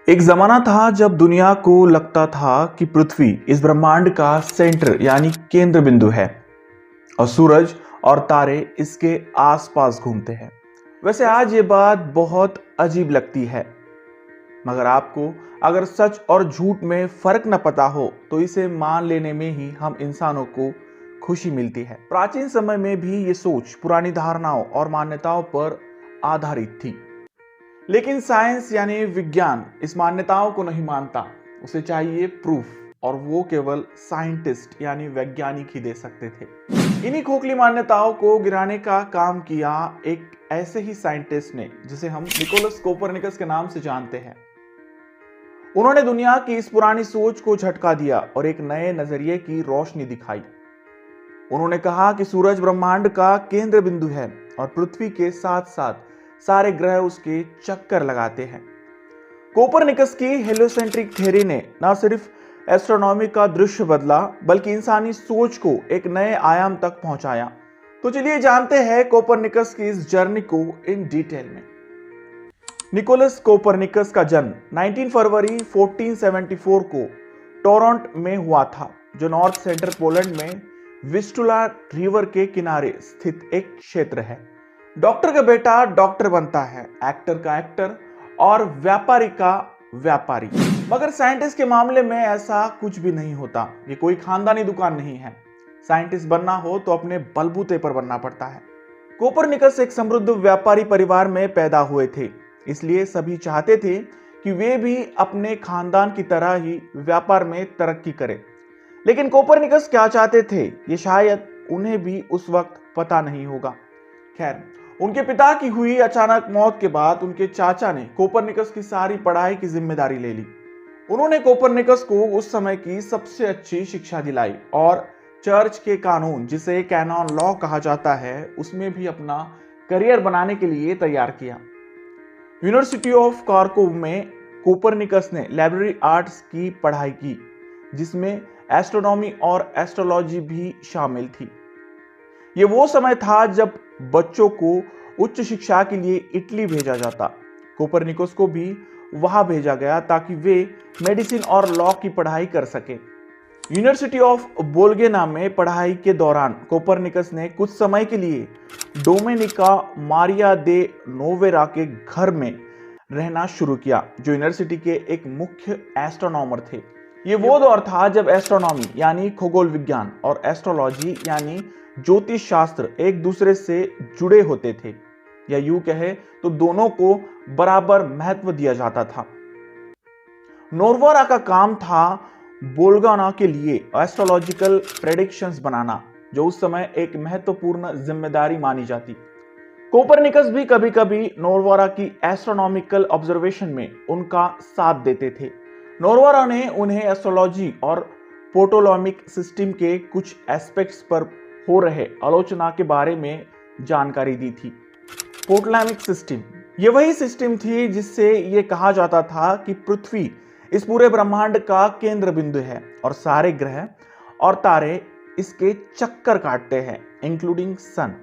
एक जमाना था जब दुनिया को लगता था कि पृथ्वी इस ब्रह्मांड का सेंटर यानी केंद्र बिंदु है और सूरज और तारे इसके आसपास घूमते हैं। वैसे आज ये बात बहुत अजीब लगती है, मगर आपको अगर सच और झूठ में फर्क न पता हो तो इसे मान लेने में ही हम इंसानों को खुशी मिलती है। प्राचीन समय में भी ये सोच पुरानी धारणाओं और मान्यताओं पर आधारित थी, लेकिन साइंस यानी विज्ञान इस मान्यताओं को नहीं मानता। उसे चाहिए प्रूफ, और वो केवल साइंटिस्ट यानी वैज्ञानिक ही दे सकते थे। इन्हीं खोखली मान्यताओं को गिराने का काम किया एक ऐसे ही साइंटिस्ट ने जिसे हम निकोलस कोपरनिकस के नाम से जानते हैं। उन्होंने दुनिया की इस पुरानी सोच को झटका दिया और एक नए नजरिए की रोशनी दिखाई। उन्होंने कहा कि सूरज ब्रह्मांड का केंद्र बिंदु है और पृथ्वी के साथ साथ सारे ग्रह उसके चक्कर लगाते हैं। कोपरनिकस की हेलियोसेंट्रिक थ्योरी ने न सिर्फ एस्ट्रोनॉमी का दृश्य बदला बल्कि इंसानी सोच को एक नए आयाम तक पहुंचाया। तो चलिए जानते हैं कोपरनिकस की इस जर्नी को इन डिटेल में। निकोलस कोपरनिकस का जन्म 19 फरवरी 1474 को टोरंटो में हुआ था, जो नॉर्थ सेंट्रल पोलैंड में विस्टुला रिवर के किनारे स्थित एक क्षेत्र है। डॉक्टर का बेटा डॉक्टर बनता है, एक्टर का एक्टर और व्यापारी का व्यापारी। मगर साइंटिस्ट के मामले में ऐसा कुछ भी नहीं होता। ये कोई खानदानी दुकान नहीं है। साइंटिस्ट बनना हो तो अपने बलबूते पर बनना पड़ता है। कोपरनिकस एक समृद्ध व्यापारी परिवार में पैदा हुए थे, इसलिए सभी चाहते थे कि वे भी अपने खानदान की तरह ही व्यापार में तरक्की करें। लेकिन कोपरनिकस क्या चाहते थे ये शायद उन्हें भी उस वक्त पता नहीं होगा। खैर, उनके पिता की हुई अचानक मौत के बाद उनके चाचा ने कोपरनिकस की सारी पढ़ाई की जिम्मेदारी ले ली। उन्होंने कोपरनिकस को उस समय की सबसे अच्छी शिक्षा दिलाई और चर्च के कानून, जिसे कैनन लॉ कहा जाता है, उसमें भी अपना करियर बनाने के लिए तैयार किया। यूनिवर्सिटी ऑफ कार्कोव में कोपरनिकस ने लाइब्रेरी आर्ट्स की पढ़ाई की, जिसमें एस्ट्रोनॉमी और एस्ट्रोलॉजी भी शामिल थी। ये वो समय था जब बच्चों को उच्च शिक्षा के लिए इटली भेजा जाता। कोपरनिकस को भी वहां भेजा गया ताकि वे मेडिसिन और लॉ की पढ़ाई कर सके। यूनिवर्सिटी ऑफ बोल्गेना में पढ़ाई के दौरान कोपरनिकस ने कुछ समय के लिए डोमेनिका मारिया दे नोवेरा के घर में रहना शुरू किया, जो यूनिवर्सिटी के एक मुख्य एस्ट्रोनॉमर थे। ये वो दौर था जब एस्ट्रोनॉमी यानी खगोल विज्ञान और एस्ट्रोलॉजी यानी ज्योतिष शास्त्र एक दूसरे से जुड़े होते थे, या यूं कहे तो दोनों को बराबर महत्व दिया जाता था। नोरवारा का काम था बोल्गाना के लिए एस्ट्रोलॉजिकल प्रेडिक्शंस बनाना, जो उस समय एक महत्वपूर्ण जिम्मेदारी मानी जाती। कोपरनिकस भी कभी कभी नोरवारा की एस्ट्रोनॉमिकल ऑब्जर्वेशन में उनका साथ देते थे। नोरवारा ने उन्हें एस्ट्रोलॉजी और पोटोलॉमिक सिस्टम के कुछ एस्पेक्ट्स पर हो रहे आलोचना के बारे में जानकारी दी थी। पोटोलॉमिक सिस्टम ये वही सिस्टम थी जिससे ये कहा जाता था कि पृथ्वी इस पूरे ब्रह्मांड का केंद्र बिंदु है और सारे ग्रह और तारे इसके चक्कर काटते हैं, इंक्लूडिंग सन।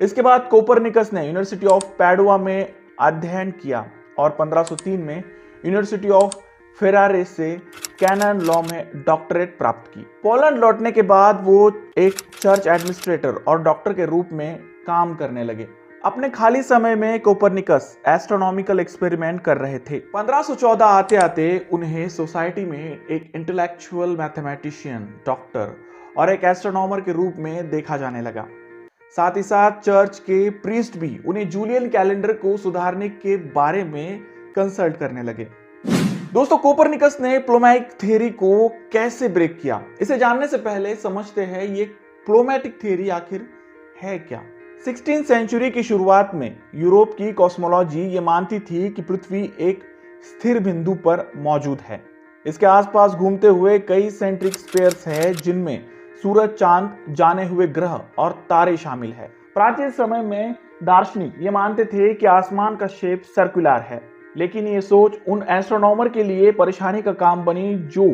इसके बाद कोपरनिकस ने यूनिवर्सिटी ऑफ पैडुआ में अध्ययन किया और 1503 में यूनिवर्सिटी ऑफ फेरारे से कैनन लॉ में डॉक्टरेट प्राप्त की। पोलैंड लौटने के बाद वो एक चर्च एडमिनिस्ट्रेटर और डॉक्टर के रूप में काम करने लगे। अपने खाली समय में कोपरनिकस एस्ट्रोनॉमिकल एक्सपेरिमेंट कर रहे थे। 1514 आते आते उन्हें सोसाइटी में एक इंटेलेक्चुअल मैथमेटिशियन, डॉक्टर और एक एस्ट्रोनॉमर के रूप में देखा जाने लगा। साथ ही साथ चर्च के प्रीस्ट भी उन्हें जूलियन कैलेंडर को सुधारने के बारे में कंसल्ट करने लगे। दोस्तों, कोपरनिकस ने प्टोलेमाइक थ्योरी को कैसे ब्रेक किया, इसे जानने से पहले समझते हैं ये प्टोलेमैटिक थ्योरी आखिर है क्या। 16वीं सेंचुरी की शुरुआत में यूरोप की कॉस्मोलॉजी ये मानती थी कि पृथ्वी एक स्थिर बिंदु पर मौजूद है। इसके आसपास घूमते हुए कई सेंट्रिक स्फीयर्स हैं, जिनमें सूरज, चांद, जाने हुए ग्रह और तारे शामिल है। प्राचीन समय में दार्शनिक ये मानते थे कि आसमान का शेप सर्कुलर है, लेकिन ये सोच उन एस्ट्रोनॉमर के लिए परेशानी का काम बनी जो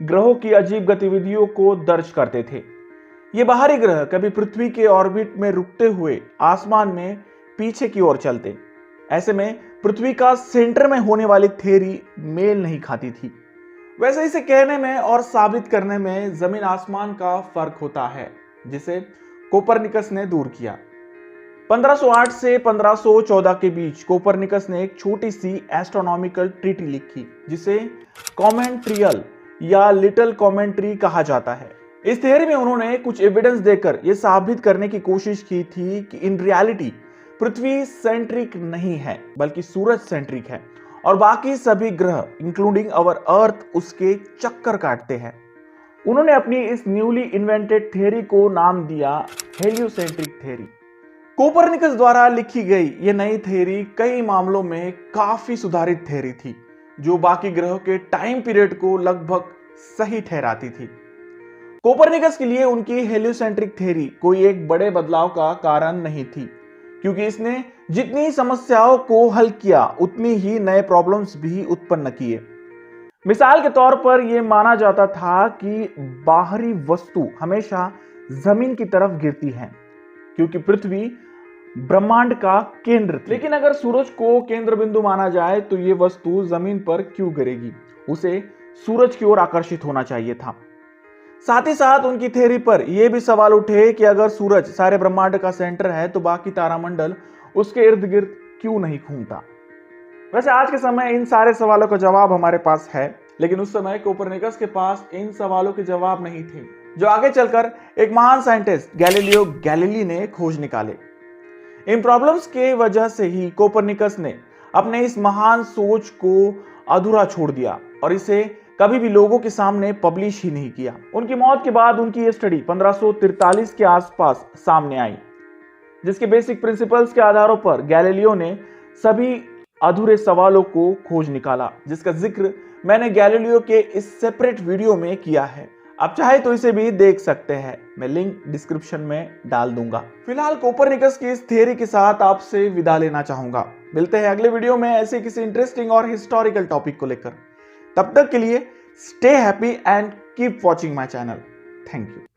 ग्रहों की अजीब गतिविधियों को दर्ज करते थे। ये बाहरी ग्रह कभी पृथ्वी के ऑर्बिट में रुकते हुए आसमान में पीछे की ओर चलते, ऐसे में पृथ्वी का सेंटर में होने वाली थ्योरी मेल नहीं खाती थी। वैसे इसे कहने में और साबित करने में जमीन आसमान का फर्क होता है, जिसे कोपरनिकस ने दूर किया। 1508 से 1514 के बीच कोपरनिकस ने एक छोटी सी एस्ट्रोनॉमिकल ट्रीटी लिखी, जिसे कॉमेंट्रियल या लिटिल कॉमेंट्री कहा जाता है। इस थ्योरी में उन्होंने कुछ एविडेंस देकर यह साबित करने की कोशिश की थी कि इन रियलिटी पृथ्वी सेंट्रिक नहीं है, बल्कि सूरज सेंट्रिक है और बाकी सभी ग्रह इंक्लूडिंग अवर अर्थ उसके चक्कर काटते हैं। उन्होंने अपनी इस न्यूली इन्वेंटेड थ्योरी को नाम दिया हेलियोसेंट्रिक थ्योरी। कोपरनिकस द्वारा लिखी गई यह नई थ्योरी कई मामलों में काफी सुधारित थ्योरी थी, जो बाकी ग्रहों के टाइम पीरियड को लगभग सही ठहराती थी। कोपरनिकस के लिए उनकी हेलियोसेंट्रिक थ्योरी कोई एक बड़े बदलाव का कारण नहीं थी, क्योंकि इसने जितनी समस्याओं को हल किया उतनी ही नए प्रॉब्लम्स भी उत्पन्न किए। मिसाल के तौर पर यह माना जाता था कि बाहरी वस्तु हमेशा जमीन की तरफ गिरती है, क्योंकि पृथ्वी ब्रह्मांड का केंद्र थी। लेकिन अगर सूरज को केंद्र बिंदु माना जाए तो यह वस्तु जमीन पर क्यों गिरेगी? उसे सूरज की ओर आकर्षित होना चाहिए था। साथ ही साथ उनकी थ्योरी पर यह भी सवाल उठे कि अगर सूरज सारे ब्रह्मांड का सेंटर है तो बाकी तारामंडल उसके इर्द गिर्द क्यों नहीं घूमता? वैसे आज के समय इन सारे सवालों का जवाब हमारे पास है, लेकिन उस समय कोपरनिकस के पास इन सवालों के जवाब नहीं थे, जो आगे चलकर एक महान साइंटिस्ट गैलीलियो गैलीली ने खोज निकाले। इन प्रॉब्लम्स के वजह से ही कोपरनिकस ने अपने इस महान सोच को अधूरा छोड़ दिया और इसे कभी भी लोगों के सामने पब्लिश ही नहीं किया। उनकी मौत के बाद उनकी ये स्टडी 1543 के आसपास सामने आई, जिसके बेसिक प्रिंसिपल्स के आधारों पर गैलीलियो ने सभी अधूरे सवालों को खोज निकाला, जिसका जिक्र मैंने गैलीलियो के इस सेपरेट वीडियो में किया है। आप चाहे तो इसे भी देख सकते हैं, मैं लिंक डिस्क्रिप्शन में डाल दूंगा। फिलहाल कोपरनिकस की इस थ्योरी के साथ आपसे विदा लेना चाहूंगा। मिलते हैं अगले वीडियो में ऐसे किसी इंटरेस्टिंग और हिस्टोरिकल टॉपिक को लेकर। तब तक के लिए stay happy and keep watching my channel. Thank you.